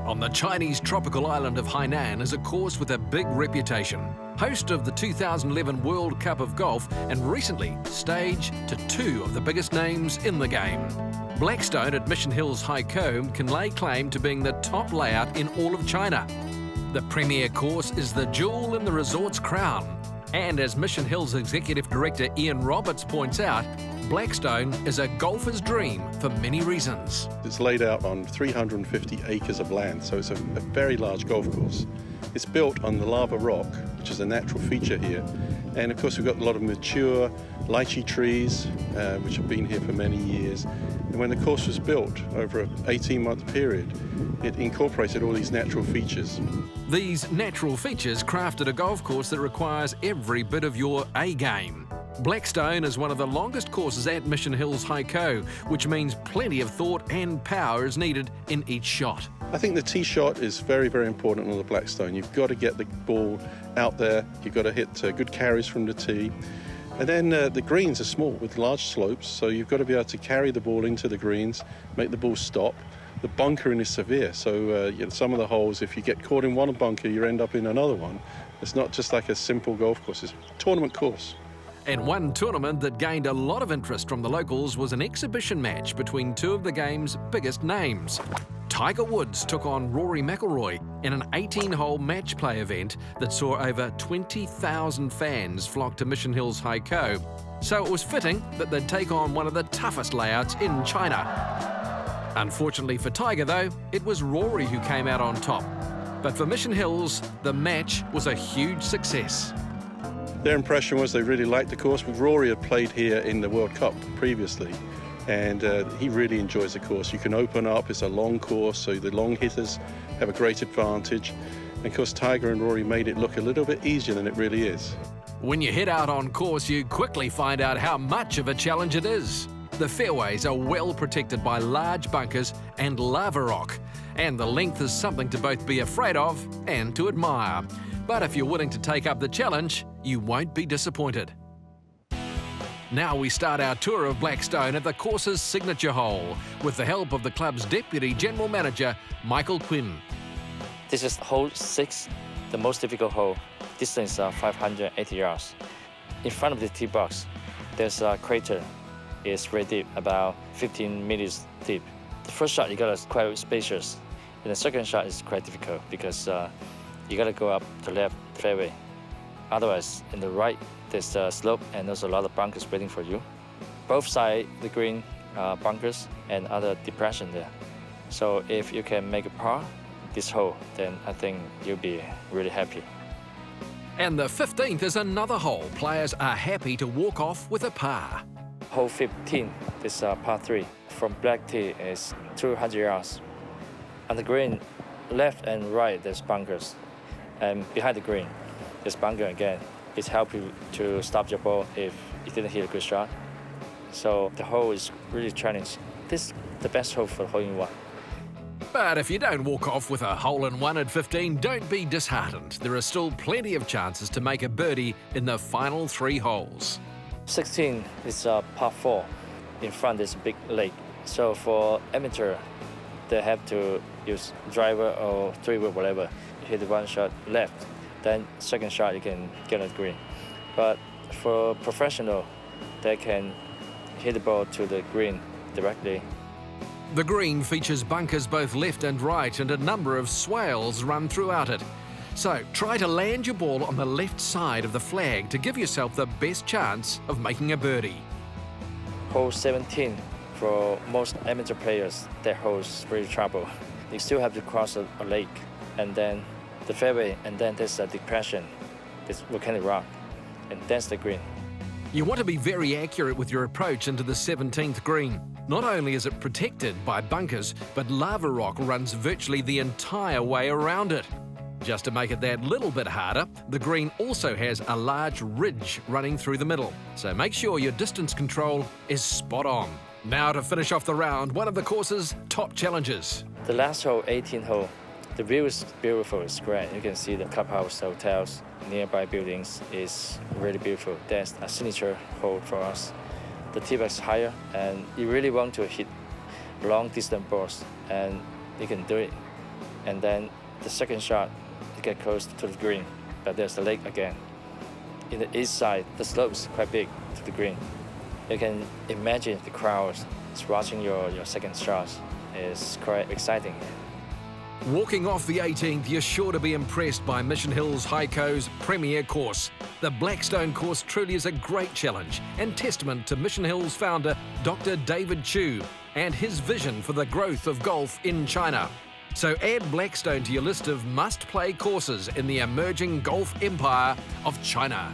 On the Chinese tropical island of Hainan is a course with a big reputation. Host of the 2011 World Cup of Golf and recently stage to two of the biggest names in the game. Blackstone at Hills Haikou can lay claim to being the top layout in all of China. The premier course is the jewel in the resort's crown. And as Mission Hills Executive Director Ian Roberts points out, Blackstone is a golfer's dream for many reasons. It's laid out on 350 acres of land, so it's a very large golf course. It's built on the lava rock, which is a natural feature here. And of course we've got a lot of mature lychee trees, which have been here for many years. And when the course was built over an 18-month period, it incorporated all these natural features. These natural features crafted a golf course that requires every bit of your A-game. Blackstone is one of the longest courses at Mission Hills Haikou, which means plenty of thought and power is needed in each shot. I think the tee shot is very, very important on the Blackstone. You've got to get the ball out there, you've got to hit good carries from the tee. And then the greens are small with large slopes, so you've got to be able to carry the ball into the greens, make the ball stop. The bunkering is severe, so some of the holes, if you get caught in one bunker, you end up in another one. It's not just like a simple golf course, it's a tournament course. And one tournament that gained a lot of interest from the locals was an exhibition match between two of the game's biggest names. Tiger Woods took on Rory McIlroy in an 18-hole match play event that saw over 20,000 fans flock to Mission Hills Haikou. So it was fitting that they'd take on one of the toughest layouts in China. Unfortunately for Tiger, though, it was Rory who came out on top. But for Mission Hills, the match was a huge success. Their impression was they really liked the course, but Rory had played here in the World Cup previously, and he really enjoys the course. You can open up, it's a long course, so the long hitters have a great advantage. And of course, Tiger and Rory made it look a little bit easier than it really is. When you head out on course, you quickly find out how much of a challenge it is. The fairways are well protected by large bunkers and lava rock, and the length is something to both be afraid of and to admire. But if you're willing to take up the challenge, you won't be disappointed. Now we start our tour of Blackstone at the course's signature hole with the help of the club's Deputy General Manager, Michael Quinn. This is hole 6, the most difficult hole. Distance 580 yards. In front of the tee box, there's a crater. It's very deep, about 15 meters deep. The first shot you got quite spacious, and the second shot is quite difficult because you got to go up the left fairway. Otherwise, in the right, there's a slope and there's a lot of bunkers waiting for you. Both sides, the green bunkers and other depression there. So if you can make a par this hole, then I think you'll be really happy. And the 15th is another hole players are happy to walk off with a par. Hole 15 is par 3. From black tee is 200 yards. On the green, left and right, there's bunkers. And behind the green, there's bunker again. It helps you to stop your ball if you didn't hit a good shot. So the hole is really challenging. This is the best hole for hole-in-one. But if you don't walk off with a hole-in-one at 15, don't be disheartened. There are still plenty of chances to make a birdie in the final 3 holes. 16 is par 4. In front is a big lake. So for amateur, they have to use driver or 3-wood, whatever. You hit one shot left, then second shot you can get on the green. But for professional, they can hit the ball to the green directly. The green features bunkers both left and right, and a number of swales run throughout it. So try to land your ball on the left side of the flag to give yourself the best chance of making a birdie. Hole 17, for most amateur players, that hole is really trouble. You still have to cross a lake, and then the fairway, and then there's a depression, this volcanic rock, and that's the green. You want to be very accurate with your approach into the 17th green. Not only is it protected by bunkers, but lava rock runs virtually the entire way around it. Just to make it that little bit harder, the green also has a large ridge running through the middle, so make sure your distance control is spot on. Now to finish off the round, one of the course's top challenges. The last hole, 18th hole, the view is beautiful, it's great. You can see the clubhouse, hotels, nearby buildings is really beautiful. That's a signature hole for us. The tee box is higher, and you really want to hit long distance balls, and you can do it. And then the second shot, you get close to the green, but there's the lake again. In the east side, the slope is quite big to the green. You can imagine the crowds watching your second shot. It's quite exciting. Walking off the 18th, you're sure to be impressed by Mission Hills Haikou's premier course. The Blackstone Course truly is a great challenge and testament to Mission Hills founder Dr. David Chu and his vision for the growth of golf in China. So add Blackstone to your list of must-play courses in the emerging golf empire of China.